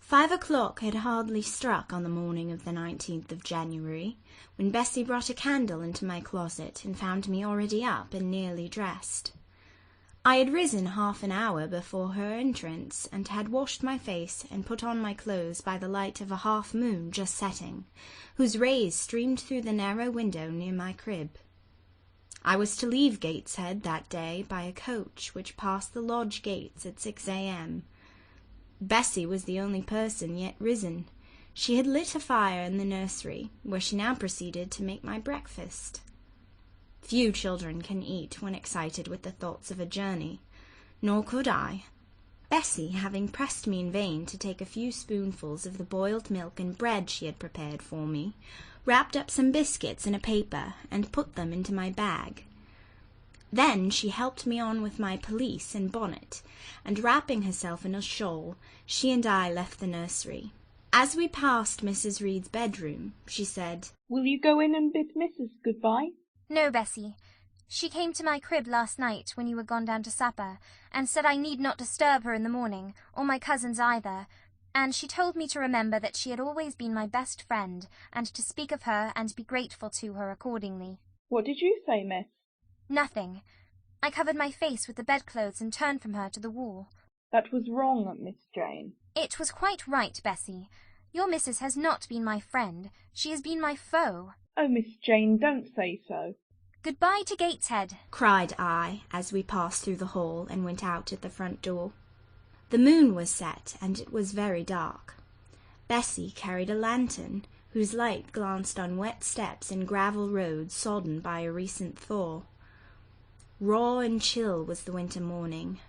5 o'clock had hardly struck on the morning of the 19th of January, when Bessie brought a candle into my closet and found me already up and nearly dressed. I had risen half an hour before her entrance, and had washed my face and put on my clothes by the light of a half-moon just setting, whose rays streamed through the narrow window near my crib. I was to leave Gateshead that day by a coach which passed the lodge gates at 6 a.m. Bessie was the only person yet risen. She had lit a fire in the nursery, where she now proceeded to make my breakfast. Few children can eat when excited with the thoughts of a journey, nor could I. Bessie, having pressed me in vain to take a few spoonfuls of the boiled milk and bread she had prepared for me, wrapped up some biscuits in a paper and put them into my bag. Then she helped me on with my pelisse and bonnet, and wrapping herself in a shawl, she and I left the nursery. As we passed Mrs. Reed's bedroom, she said, "Will you go in and bid Mrs. good-bye?" "No, Bessie. She came to my crib last night when you were gone down to supper, and said I need not disturb her in the morning, or my cousins either, and she told me to remember that she had always been my best friend, and to speak of her and be grateful to her accordingly." "What did you say, miss?" "Nothing. I covered my face with the bedclothes and turned from her to the wall." "That was wrong, Miss Jane." "It was quite right, Bessie. Your missus has not been my friend. She has been my foe." "Oh, Miss Jane, don't say so." "Goodbye to Gateshead," cried I, as we passed through the hall and went out at the front door. The moon was set, and it was very dark. Bessie carried a lantern, whose light glanced on wet steps and gravel roads sodden by a recent thaw. Raw and chill was the winter morning.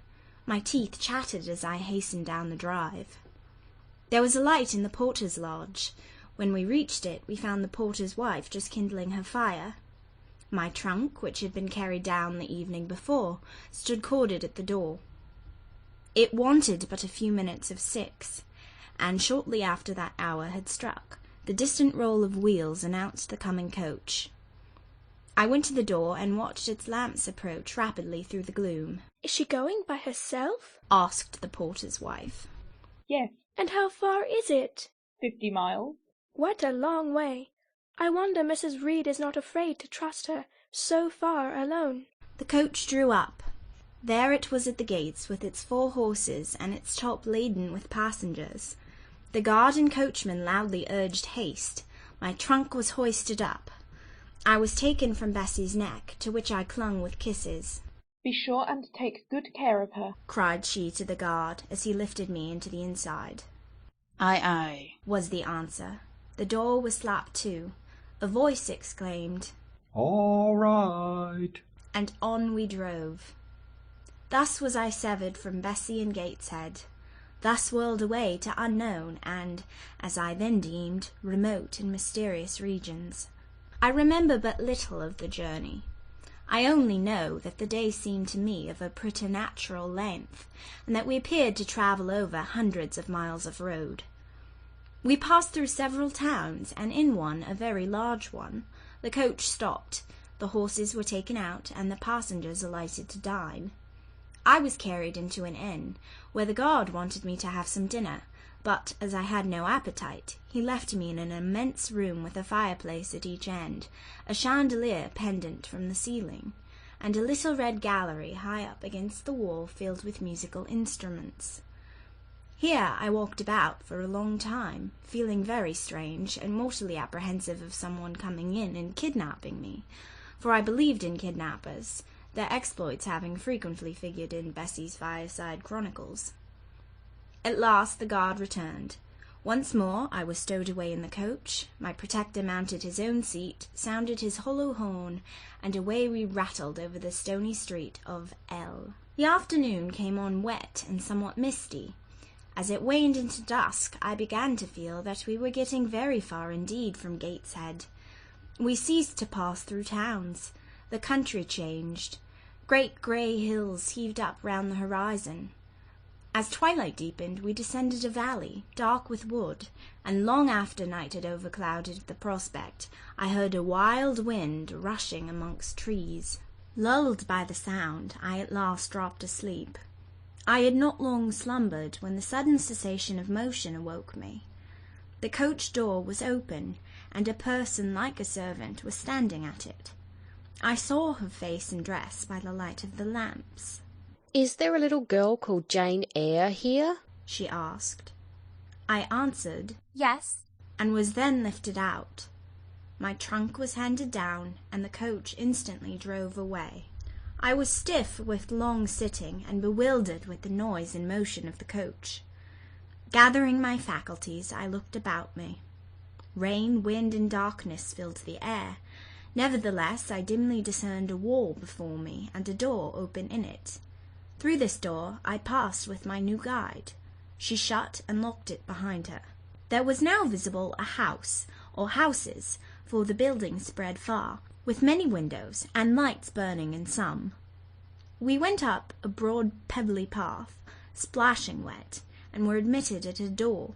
My teeth chattered as I hastened down the drive. There was a light in the porter's lodge. When we reached it, we found the porter's wife just kindling her fire. My trunk, which had been carried down the evening before, stood corded at the door. It wanted but a few minutes of 6, and shortly after that hour had struck, the distant roll of wheels announced the coming coach. I went to the door and watched its lamps approach rapidly through the gloom. "Is she going by herself?" asked the porter's wife. "Yes, "And how far is it?" 50 miles. "What a long way! I wonder Mrs. Reed is not afraid to trust her so far alone." The coach drew up. There it was at the gates, with its 4 horses and its top laden with passengers. The guard and coachman loudly urged haste. My trunk was hoisted up. I was taken from Bessie's neck, to which I clung with kisses. "Be sure and take good care of her," cried she to the guard, as he lifted me into the inside. "Aye, aye," was the answer. The door was slapped to. A voice exclaimed, "All right," and on we drove. Thus was I severed from Bessie and Gateshead, thus whirled away to unknown and, as I then deemed, remote and mysterious regions. I remember but little of the journey. I only know that the day seemed to me of a preternatural length, and that we appeared to travel over hundreds of miles of road. We passed through several towns, and in one, a very large one, the coach stopped, the horses were taken out, and the passengers alighted to dine. I was carried into an inn, where the guard wanted me to have some dinner, but, as I had no appetite, he left me in an immense room with a fireplace at each end, a chandelier pendant from the ceiling, and a little red gallery high up against the wall filled with musical instruments. Here I walked about for a long time, feeling very strange and mortally apprehensive of someone coming in and kidnapping me, for I believed in kidnappers, their exploits having frequently figured in Bessie's fireside chronicles. At last the guard returned. Once more I was stowed away in the coach, my protector mounted his own seat, sounded his hollow horn, and away we rattled over the stony street of L. The afternoon came on wet and somewhat misty. As it waned into dusk, I began to feel that we were getting very far indeed from Gateshead. We ceased to pass through towns. The country changed. Great grey hills heaved up round the horizon. As twilight deepened, we descended a valley, dark with wood, and long after night had overclouded the prospect, I heard a wild wind rushing amongst trees. Lulled by the sound, I at last dropped asleep. I had not long slumbered when the sudden cessation of motion awoke me. The coach door was open, and a person like a servant was standing at it. I saw her face and dress by the light of the lamps. "Is there a little girl called Jane Eyre here?" she asked. I answered, Yes. and was then lifted out. My trunk was handed down, and the coach instantly drove away. I was stiff with long sitting and bewildered with the noise and motion of the coach. Gathering my faculties, I looked about me. Rain, wind, and darkness filled the air. Nevertheless, I dimly discerned a wall before me and a door open in it. Through this door I passed with my new guide. She shut and locked it behind her. There was now visible a house, or houses, for the building spread far, with many windows, and lights burning in some. We went up a broad pebbly path, splashing wet, and were admitted at a door.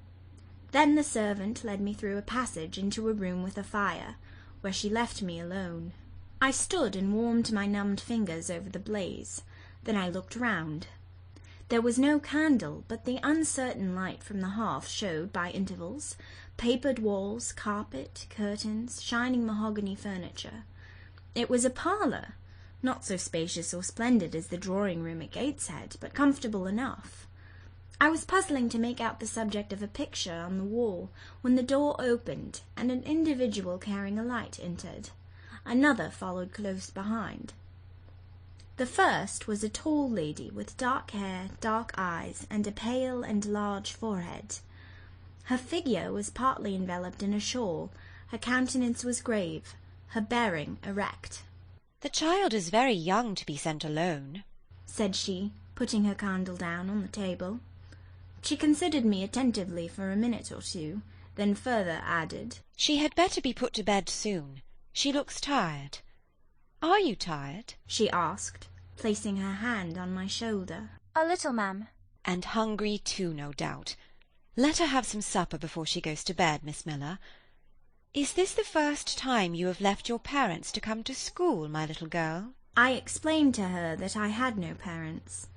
Then the servant led me through a passage into a room with a fire, where she left me alone. I stood and warmed my numbed fingers over the blaze. Then I looked round. There was no candle, but the uncertain light from the hearth showed, by intervals, papered walls, carpet, curtains, shining mahogany furniture. It was a parlour, not so spacious or splendid as the drawing-room at Gateshead, but comfortable enough. I was puzzling to make out the subject of a picture on the wall, when the door opened, and an individual carrying a light entered. Another followed close behind. The first was a tall lady with dark hair, dark eyes, and a pale and large forehead. Her figure was partly enveloped in a shawl, her countenance was grave, her bearing erect. "The child is very young to be sent alone," said she, putting her candle down on the table. She considered me attentively for a minute or two, then further added, "She had better be put to bed soon. She looks tired. Are you tired?" she asked, placing her hand on my shoulder. A little, ma'am. "And hungry too, no doubt. Let her have some supper before she goes to bed, Miss Miller. Is this the first time you have left your parents to come to school, my little girl?" I explained to her that I had no parents.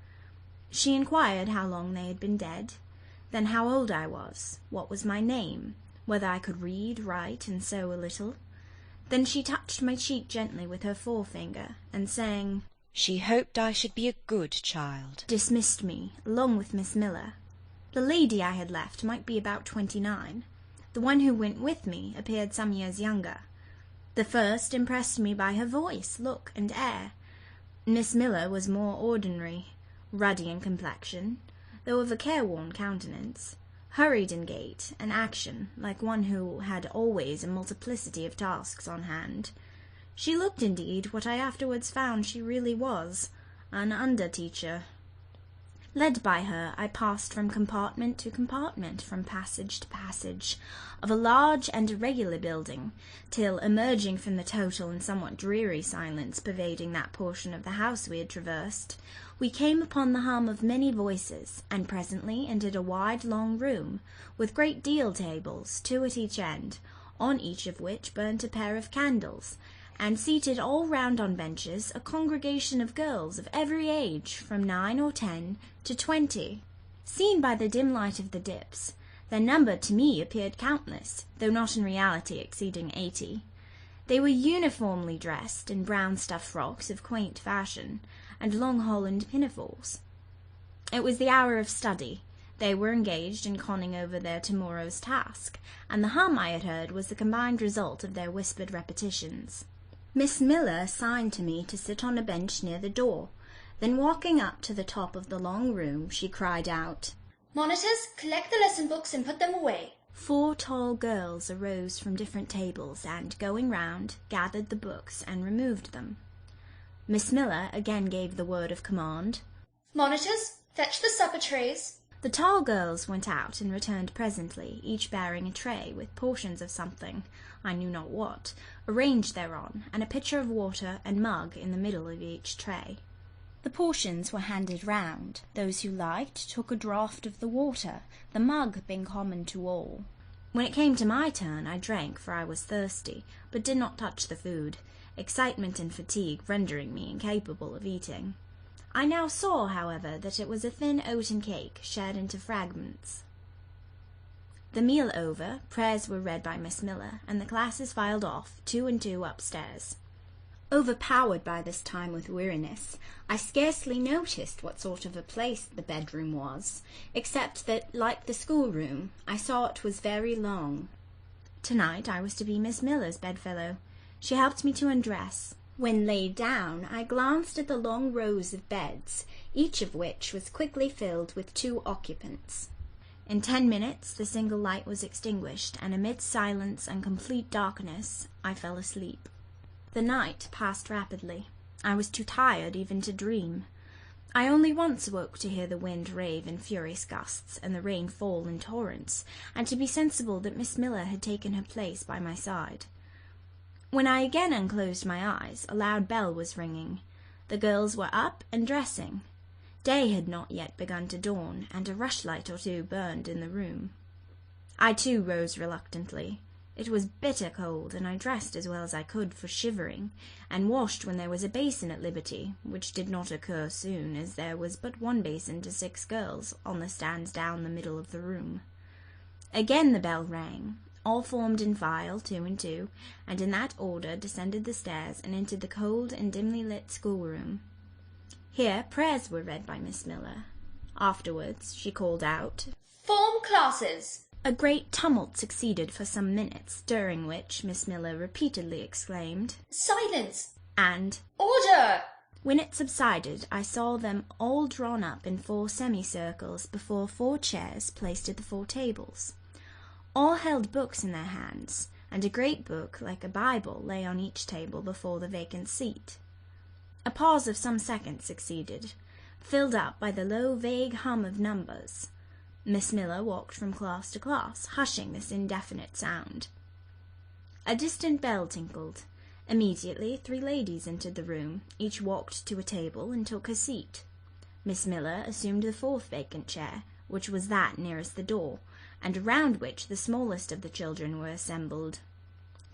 She inquired how long they had been dead, then how old I was, what was my name, whether I could read, write, and sew a little. Then she touched my cheek gently with her forefinger, and saying, "She hoped I should be a good child," dismissed me, along with Miss Miller. The lady I had left might be about 29. The one who went with me appeared some years younger. The first impressed me by her voice, look, and air. Miss Miller was more ordinary, ruddy in complexion, though of a careworn countenance, hurried in gait and action, like one who had always a multiplicity of tasks on hand. She looked, indeed, what I afterwards found she really was, an under-teacher. Led by her, I passed from compartment to compartment, from passage to passage, of a large and irregular building, till, emerging from the total and somewhat dreary silence pervading that portion of the house we had traversed, we came upon the hum of many voices, and presently entered a wide long room, with great deal tables, 2 at each end, on each of which burnt a pair of candles, and seated all round on benches a congregation of girls of every age, from 9 or 10 to 20. Seen by the dim light of the dips, their number to me appeared countless, though not in reality exceeding 80. They were uniformly dressed in brown stuff frocks of quaint fashion, and long holland pinafores. It was the hour of study. They were engaged in conning over their tomorrow's task, and the hum I had heard was the combined result of their whispered repetitions. Miss Miller signed to me to sit on a bench near the door. Then walking up to the top of the long room, she cried out, "Monitors, collect the lesson books and put them away." 4 tall girls arose from different tables and, going round, gathered the books and removed them. Miss Miller again gave the word of command. "Monitors, fetch the supper trays." The tall girls went out and returned presently, each bearing a tray with portions of something, I knew not what, arranged thereon, and a pitcher of water and mug in the middle of each tray. The portions were handed round. Those who liked took a draught of the water, the mug being common to all. When it came to my turn, I drank, for I was thirsty, but did not touch the food, excitement and fatigue rendering me incapable of eating. I now saw, however, that it was a thin oaten cake shared into fragments. The meal over, prayers were read by Miss Miller, and the classes filed off, 2 and 2 upstairs. Overpowered by this time with weariness, I scarcely noticed what sort of a place the bedroom was, except that, like the schoolroom, I saw it was very long. Tonight I was to be Miss Miller's bedfellow. She helped me to undress. When laid down, I glanced at the long rows of beds, each of which was quickly filled with 2 occupants. In 10 minutes the single light was extinguished, and amid silence and complete darkness I fell asleep. The night passed rapidly. I was too tired even to dream. I only once woke to hear the wind rave in furious gusts, and the rain fall in torrents, and to be sensible that Miss Miller had taken her place by my side. When I again unclosed my eyes, a loud bell was ringing. The girls were up and dressing. Day had not yet begun to dawn, and a rushlight or 2 burned in the room. I too rose reluctantly. It was bitter cold, and I dressed as well as I could for shivering, and washed when there was a basin at liberty, which did not occur soon, as there was but 1 basin to 6 girls on the stands down the middle of the room. Again the bell rang. All formed in file, 2 and 2, and in that order descended the stairs and entered the cold and dimly lit schoolroom. Here prayers were read by Miss Miller. Afterwards she called out, Form classes. A great tumult succeeded for some minutes, during which Miss Miller repeatedly exclaimed, Silence. and Order. When it subsided, I saw them all drawn up in 4 semicircles before 4 chairs placed at the 4 tables. All held books in their hands, and a great book, like a Bible, lay on each table before the vacant seat. A pause of some seconds succeeded, filled up by the low, vague hum of numbers. Miss Miller walked from class to class, hushing this indefinite sound. A distant bell tinkled. Immediately 3 ladies entered the room. Each walked to a table and took her seat. Miss Miller assumed the 4th vacant chair, which was that nearest the door, and around which the smallest of the children were assembled.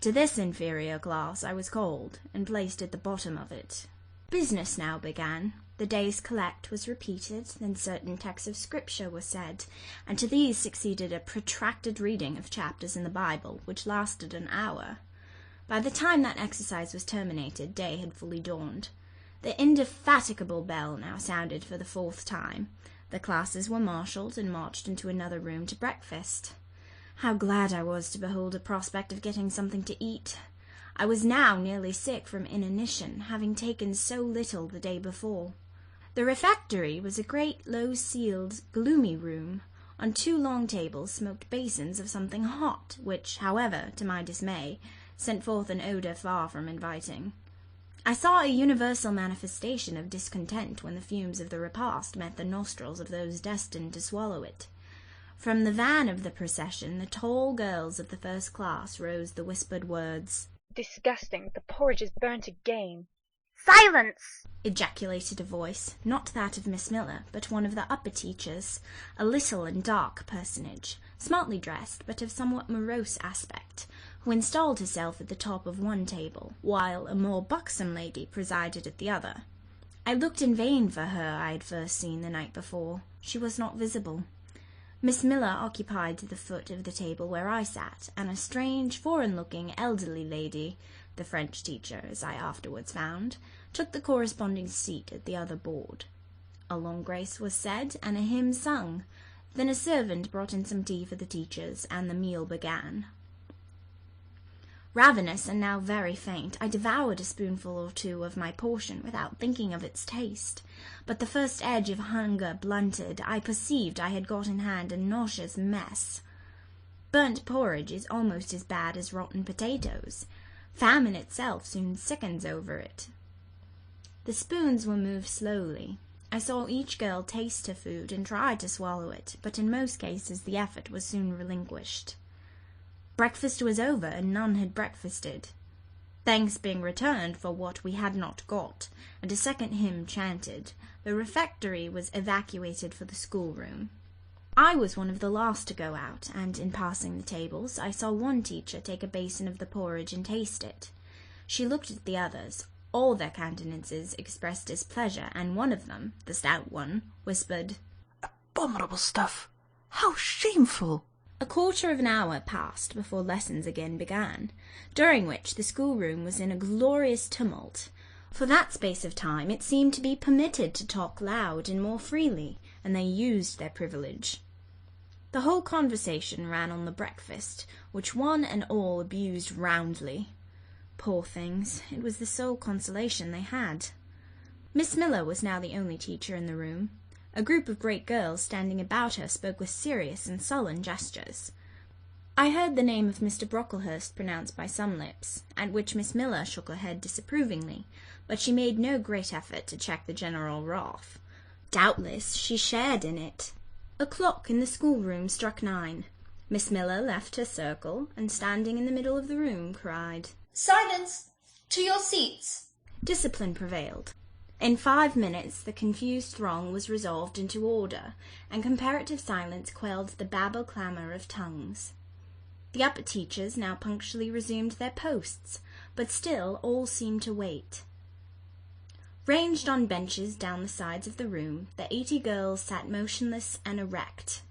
To this inferior class I was called, and placed at the bottom of it. Business now began. The day's collect was repeated, then certain texts of Scripture were said, and to these succeeded a protracted reading of chapters in the Bible, which lasted an hour. By the time that exercise was terminated, day had fully dawned. The indefatigable bell now sounded for the 4th time. The classes were marshalled and marched into another room to breakfast. How glad I was to behold a prospect of getting something to eat! I was now nearly sick from inanition, having taken so little the day before. The refectory was a great, low-ceiled, gloomy room. On 2 long tables smoked basins of something hot, which, however, to my dismay, sent forth an odour far from inviting. I saw a universal manifestation of discontent when the fumes of the repast met the nostrils of those destined to swallow it. From the van of the procession, the tall girls of the 1st class rose the whispered words, Disgusting! The porridge is burnt again. Silence! ejaculated a voice, not that of Miss Miller, but one of the upper teachers, a little and dark personage, smartly dressed, but of somewhat morose aspect, who installed herself at the top of one table, while a more buxom lady presided at the other. I looked in vain for her I had first seen the night before. She was not visible. Miss Miller occupied the foot of the table where I sat, and a strange, foreign-looking, elderly lady, the French teacher, as I afterwards found, took the corresponding seat at the other board. A long grace was said, and a hymn sung. Then a servant brought in some tea for the teachers, and the meal began. Ravenous and now very faint, I devoured a spoonful or 2 of my portion without thinking of its taste. But the first edge of hunger blunted, I perceived I had got in hand a nauseous mess. Burnt porridge is almost as bad as rotten potatoes. Famine itself soon sickens over it. The spoons were moved slowly. I saw each girl taste her food and try to swallow it, but in most cases the effort was soon relinquished. Breakfast was over, and none had breakfasted. Thanks being returned for what we had not got, and a second hymn chanted, the refectory was evacuated for the schoolroom. I was one of the last to go out, and in passing the tables, I saw one teacher take a basin of the porridge and taste it. She looked at the others. All their countenances expressed displeasure, and one of them, the stout one, whispered, "Abominable stuff! How shameful!" A quarter of an hour passed before lessons again began, during which the schoolroom was in a glorious tumult. For that space of time it seemed to be permitted to talk loud and more freely, and they used their privilege. The whole conversation ran on the breakfast, which one and all abused roundly. Poor things, it was the sole consolation they had. Miss Miller was now the only teacher in the room. A group of great girls standing about her spoke with serious and sullen gestures. I heard the name of Mr. Brocklehurst pronounced by some lips, at which Miss Miller shook her head disapprovingly, but she made no great effort to check the general wrath. Doubtless she shared in it. A clock in the schoolroom struck 9. Miss Miller left her circle, and standing in the middle of the room, cried, "Silence! To your seats!" Discipline prevailed. In 5 minutes the confused throng was resolved into order, and comparative silence quelled the babble-clamour of tongues. The upper teachers now punctually resumed their posts, but still all seemed to wait. Ranged on benches down the sides of the room, the 80 girls sat motionless and erect.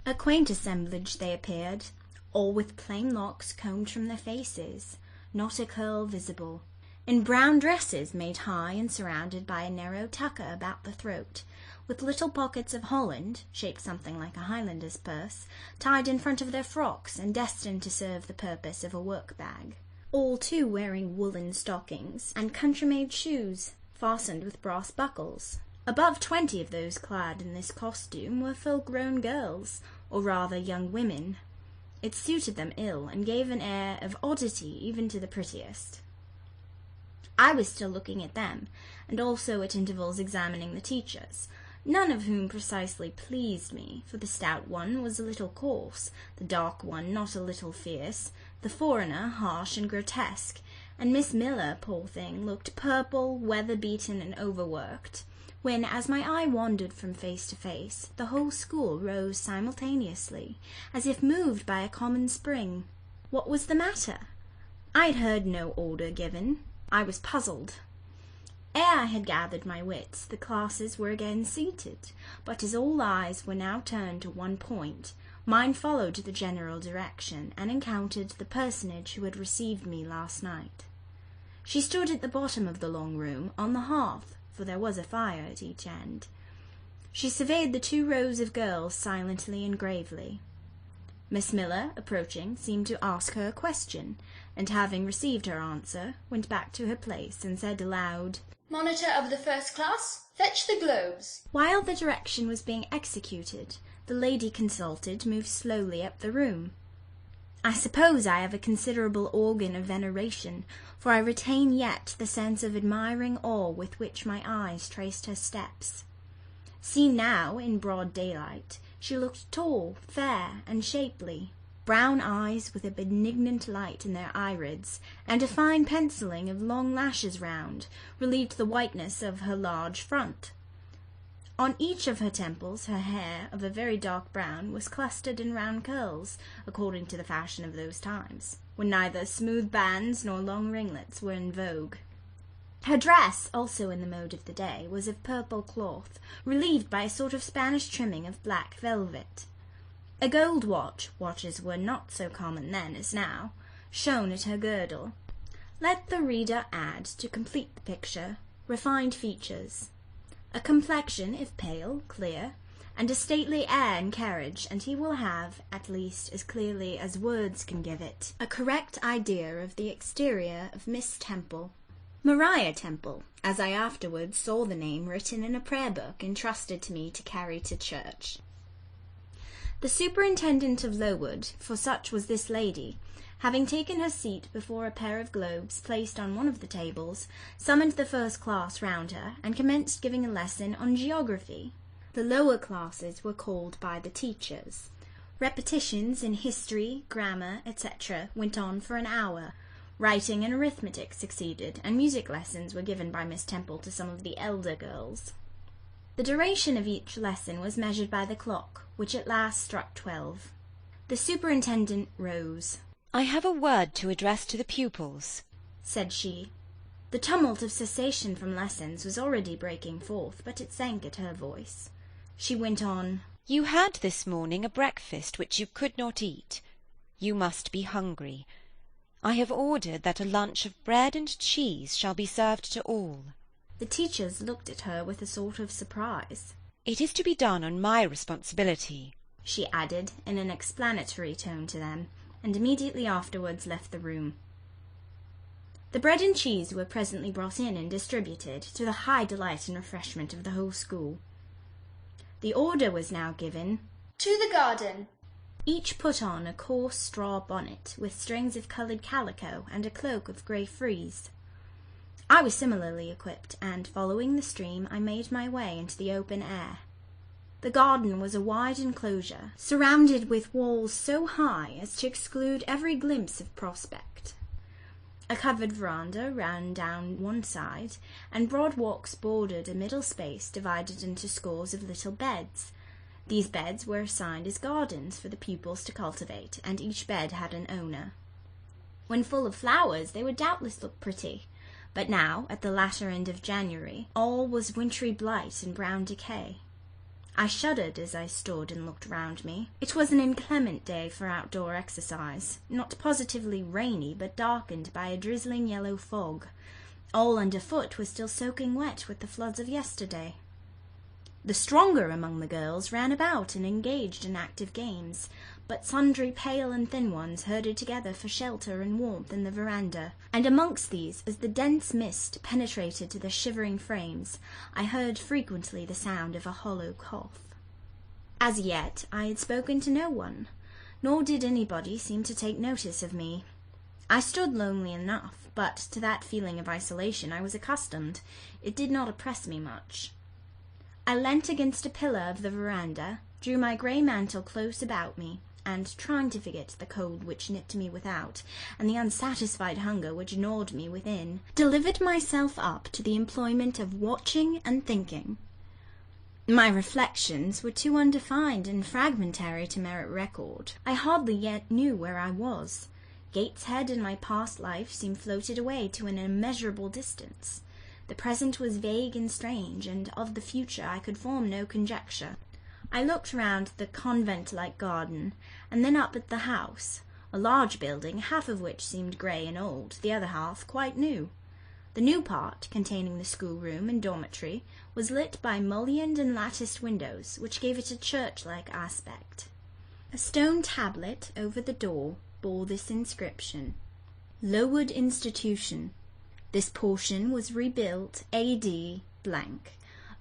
A quaint assemblage they appeared, all with plain locks combed from their faces, not a curl visible, in brown dresses made high and surrounded by a narrow tucker about the throat, with little pockets of holland, shaped something like a Highlander's purse, tied in front of their frocks and destined to serve the purpose of a work-bag. All too wearing woolen stockings and country-made shoes, fastened with brass buckles. Above 20 of those clad in this costume were full-grown girls, or rather young women. It suited them ill, and gave an air of oddity even to the prettiest. I was still looking at them, and also at intervals examining the teachers, none of whom precisely pleased me, for the stout one was a little coarse, the dark one not a little fierce, the foreigner harsh and grotesque, and Miss Miller, poor thing, looked purple, weather-beaten, and overworked, when, as my eye wandered from face to face, the whole school rose simultaneously, as if moved by a common spring. What was the matter? I had heard no order given. I was puzzled. Ere I had gathered my wits, the classes were again seated, but as all eyes were now turned to one point, mine followed the general direction, and encountered the personage who had received me last night. She stood at the bottom of the long room, on the hearth, for there was a fire at each end. She surveyed the 2 rows of girls silently and gravely. Miss Miller, approaching, seemed to ask her a question, and having received her answer, went back to her place and said aloud, "Monitor of the first class, fetch the globes." While the direction was being executed, the lady consulted moved slowly up the room. I suppose I have a considerable organ of veneration, for I retain yet the sense of admiring awe with which my eyes traced her steps. Seen now, in broad daylight, she looked tall, fair, and shapely. Brown eyes with a benignant light in their irids, and a fine pencilling of long lashes round, relieved the whiteness of her large front. On each of her temples her hair, of a very dark brown, was clustered in round curls, according to the fashion of those times, when neither smooth bands nor long ringlets were in vogue. Her dress, also in the mode of the day, was of purple cloth, relieved by a sort of Spanish trimming of black velvet. A gold watch, watches were not so common then as now, shone at her girdle. Let the reader add, to complete the picture, refined features, a complexion, if pale, clear, and a stately air and carriage, and he will have, at least as clearly as words can give it, a correct idea of the exterior of Miss Temple. Maria Temple, as I afterwards saw the name written in a prayer book entrusted to me to carry to church. The superintendent of Lowood, for such was this lady, having taken her seat before a pair of globes placed on one of the tables, summoned the first class round her, and commenced giving a lesson on geography. The lower classes were called by the teachers. Repetitions in history, grammar, etc., went on for an hour. Writing and arithmetic succeeded, and music lessons were given by Miss Temple to some of the elder girls. The duration of each lesson was measured by the clock, which at last struck 12. The superintendent rose. "I have a word to address to the pupils," said she. The tumult of cessation from lessons was already breaking forth, but it sank at her voice. She went on, "You had this morning a breakfast which you could not eat. You must be hungry. I have ordered that a lunch of bread and cheese shall be served to all." The teachers looked at her with a sort of surprise. "It is to be done on my responsibility," she added in an explanatory tone to them, and immediately afterwards left the room. The bread and cheese were presently brought in and distributed, to the high delight and refreshment of the whole school. The order was now given, "To the garden." Each put on a coarse straw bonnet, with strings of coloured calico, and a cloak of grey frieze. I was similarly equipped, and, following the stream, I made my way into the open air. The garden was a wide enclosure, surrounded with walls so high as to exclude every glimpse of prospect. A covered veranda ran down one side, and broad walks bordered a middle space divided into scores of little beds. These beds were assigned as gardens for the pupils to cultivate, and each bed had an owner. When full of flowers, they would doubtless look pretty, but now, at the latter end of January, all was wintry blight and brown decay. I shuddered as I stood and looked round me. It was an inclement day for outdoor exercise, not positively rainy, but darkened by a drizzling yellow fog. All underfoot was still soaking wet with the floods of yesterday. The stronger among the girls ran about and engaged in active games, but sundry pale and thin ones herded together for shelter and warmth in the veranda, and amongst these, as the dense mist penetrated to the shivering frames, I heard frequently the sound of a hollow cough. As yet I had spoken to no one, nor did anybody seem to take notice of me. I stood lonely enough, but to that feeling of isolation I was accustomed. It did not oppress me much. I leant against a pillar of the veranda, drew my grey mantle close about me, and, trying to forget the cold which nipped me without, and the unsatisfied hunger which gnawed me within, delivered myself up to the employment of watching and thinking. My reflections were too undefined and fragmentary to merit record. I hardly yet knew where I was. Gateshead and my past life seemed floated away to an immeasurable distance. The present was vague and strange, and of the future I could form no conjecture. I looked round the convent-like garden, and then up at the house, a large building, half of which seemed grey and old, the other half quite new. The new part, containing the schoolroom and dormitory, was lit by mullioned and latticed windows, which gave it a church-like aspect. A stone tablet over the door bore this inscription: Lowood Institution. This portion was rebuilt A.D.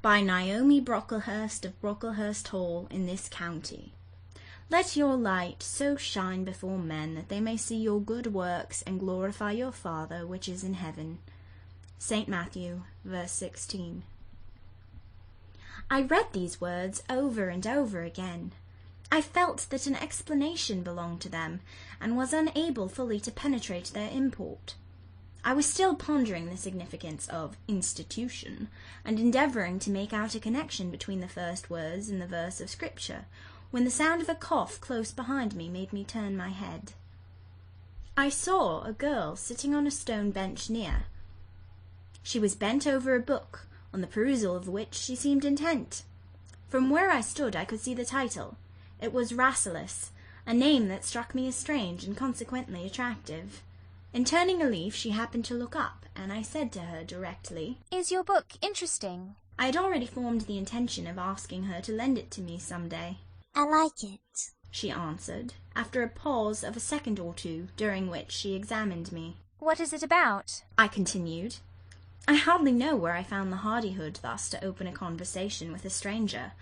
by Naomi Brocklehurst of Brocklehurst Hall in this county. Let your light so shine before men that they may see your good works and glorify your Father which is in heaven. St. Matthew, verse 16. I read these words over and over again. I felt that an explanation belonged to them, and was unable fully to penetrate their import. I was still pondering the significance of institution, and endeavouring to make out a connection between the first words and the verse of Scripture, when the sound of a cough close behind me made me turn my head. I saw a girl sitting on a stone bench near. She was bent over a book, on the perusal of which she seemed intent. From where I stood I could see the title. It was Rasselas, a name that struck me as strange and consequently attractive. In turning a leaf she happened to look up, and I said to her directly, "Is your book interesting?" I had already formed the intention of asking her to lend it to me some day. "I like it," she answered, after a pause of a second or two, during which she examined me. "What is it about?" I continued. I hardly know where I found the hardihood thus to open a conversation with a stranger.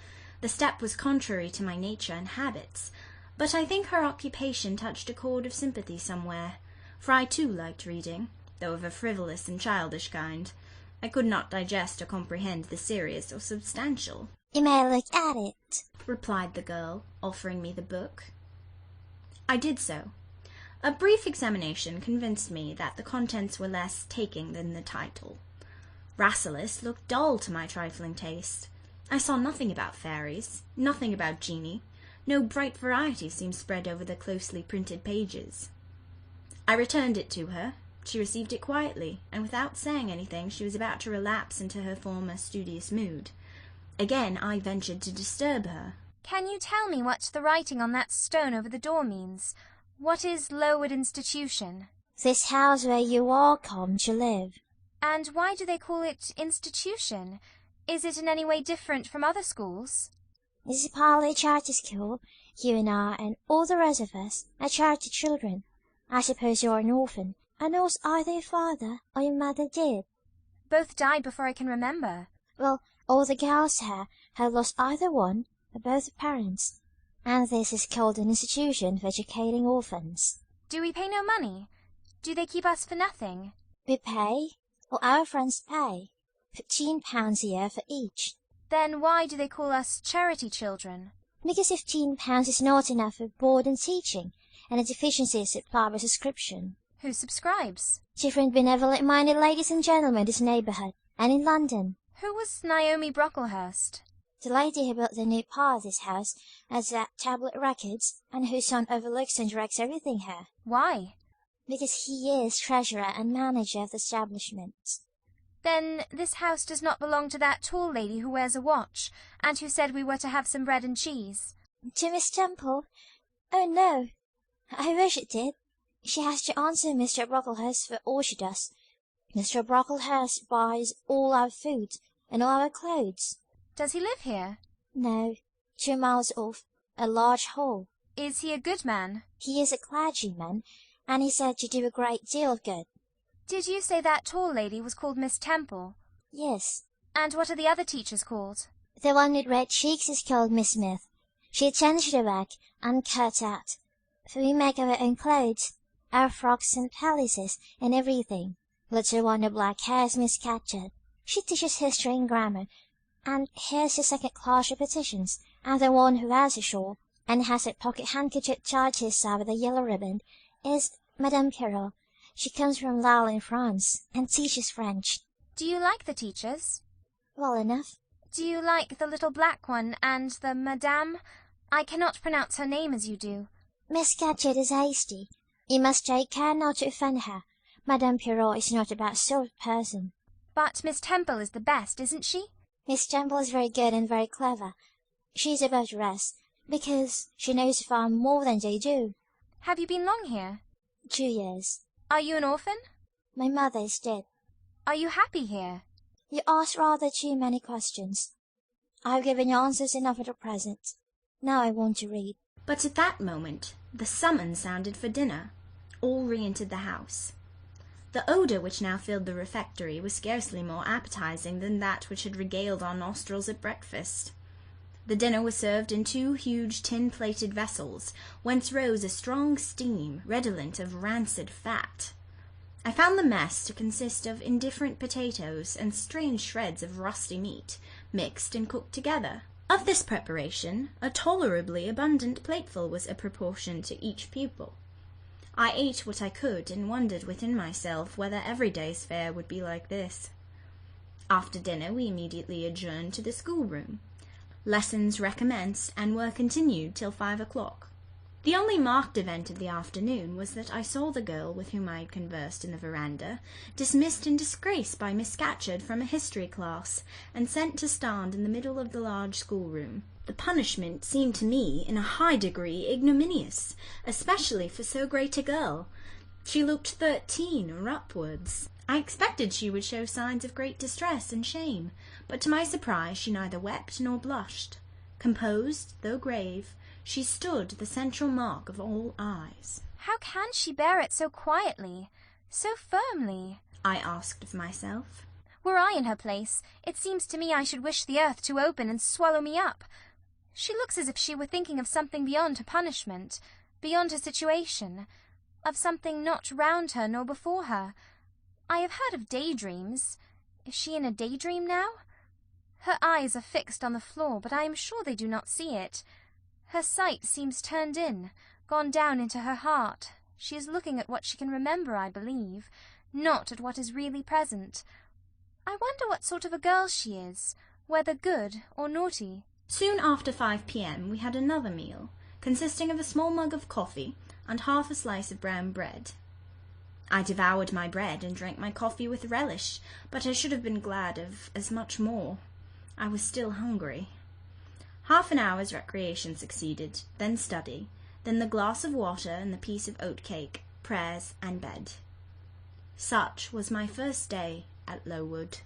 The step was contrary to my nature and habits, but I think her occupation touched a chord of sympathy somewhere, for I too liked reading, though of a frivolous and childish kind. I could not digest or comprehend the serious or substantial. "You may look at it," replied the girl, offering me the book. I did so. A brief examination convinced me that the contents were less taking than the title. Rasselas looked dull to my trifling taste. I saw nothing about fairies, nothing about genii. No bright variety seemed spread over the closely printed pages. I returned it to her, She received it quietly, and without saying anything she was about to relapse into her former studious mood. Again I ventured to disturb her. Can you tell me what the writing on that stone over the door means? What is Lowood Institution? This house where you all come to live. And why do they call it institution? Is it in any way different from other schools? It's partly a charter school. You and I and all the rest of us are charter children. I suppose you're an orphan, and knows either your father or your mother did. Both died before I can remember. Well, all the girls here have lost either one or both parents, and this is called an institution for educating orphans. Do we pay no money? Do they keep us for nothing? We pay, or our friends pay, £15 a year for each. Then why do they call us charity children? Because £15 is not enough for board and teaching, and the deficiency is supplied by subscription. Who subscribes? Different benevolent-minded ladies and gentlemen in this neighbourhood, and in London. Who was Naomi Brocklehurst? The lady who built the new part of this house has that tablet records, and whose son overlooks and directs everything here. Why? Because he is treasurer and manager of the establishment. Then this house does not belong to that tall lady who wears a watch, and who said we were to have some bread and cheese? To Miss Temple? Oh, no. I wish it did. She has to answer Mr. Brocklehurst for all she does. Mr. Brocklehurst buys all our food and all our clothes. Does he live here? No, 2 miles off, a large hall. Is he a good man? He is a clergyman, and he's said to do a great deal of good. Did you say that tall lady was called Miss Temple? Yes. And what are the other teachers called? The one with red cheeks is called Miss Smith. She attends to the work and cut out, for we make our own clothes, our frocks and pelisses, and everything. Little one with black hair is Miss Scatcherd. She teaches history and grammar, and here's the second class repetitions, and the one who wears a shawl, and has a pocket handkerchief tied to his side with a yellow ribbon, is Madame Pirot. She comes from Lille in France, and teaches French. Do you like the teachers? Well enough. Do you like the little black one, and the Madame? I cannot pronounce her name as you do. Miss Scatcherd is hasty. You must take care not to offend her. Madame Pirot is not that sort of person. But Miss Temple is the best, isn't she? Miss Temple is very good and very clever. She is above the rest, because she knows far more than they do. Have you been long here? 2 years. Are you an orphan? My mother is dead. Are you happy here? You ask rather too many questions. I have given you answers enough at the present. Now I want to read. But at that moment the summons sounded for dinner. All re-entered the house. The odour which now filled the refectory was scarcely more appetizing than that which had regaled our nostrils at breakfast. The dinner was served in 2 huge tin-plated vessels, whence rose a strong steam, redolent of rancid fat. I found the mess to consist of indifferent potatoes and strange shreds of rusty meat, mixed and cooked together. Of this preparation, a tolerably abundant plateful was apportioned to each pupil. I ate what I could, and wondered within myself whether every day's fare would be like this. After dinner we immediately adjourned to the schoolroom. Lessons recommenced, and were continued till 5 o'clock. The only marked event of the afternoon was that I saw the girl with whom I had conversed in the veranda dismissed in disgrace by Miss Scatcherd from a history class, and sent to stand in the middle of the large schoolroom. The punishment seemed to me in a high degree ignominious, especially for so great a girl. She looked 13 or upwards. I expected she would show signs of great distress and shame, but to my surprise she neither wept nor blushed. Composed, though grave, she stood the central mark of all eyes. How can she bear it so quietly, so firmly? I asked of myself. Were I in her place, it seems to me I should wish the earth to open and swallow me up. She looks as if she were thinking of something beyond her punishment, beyond her situation, of something not round her nor before her. I have heard of daydreams. Is she in a daydream now? Her eyes are fixed on the floor, but I am sure they do not see it. Her sight seems turned in, gone down into her heart. She is looking at what she can remember, I believe, not at what is really present. I wonder what sort of a girl she is, whether good or naughty. Soon after 5 p.m. we had another meal, consisting of a small mug of coffee and half a slice of brown bread. I devoured my bread and drank my coffee with relish, but I should have been glad of as much more. I was still hungry. Half an hour's recreation succeeded, then study, then the glass of water and the piece of oat cake, prayers and bed. Such was my first day at Lowood.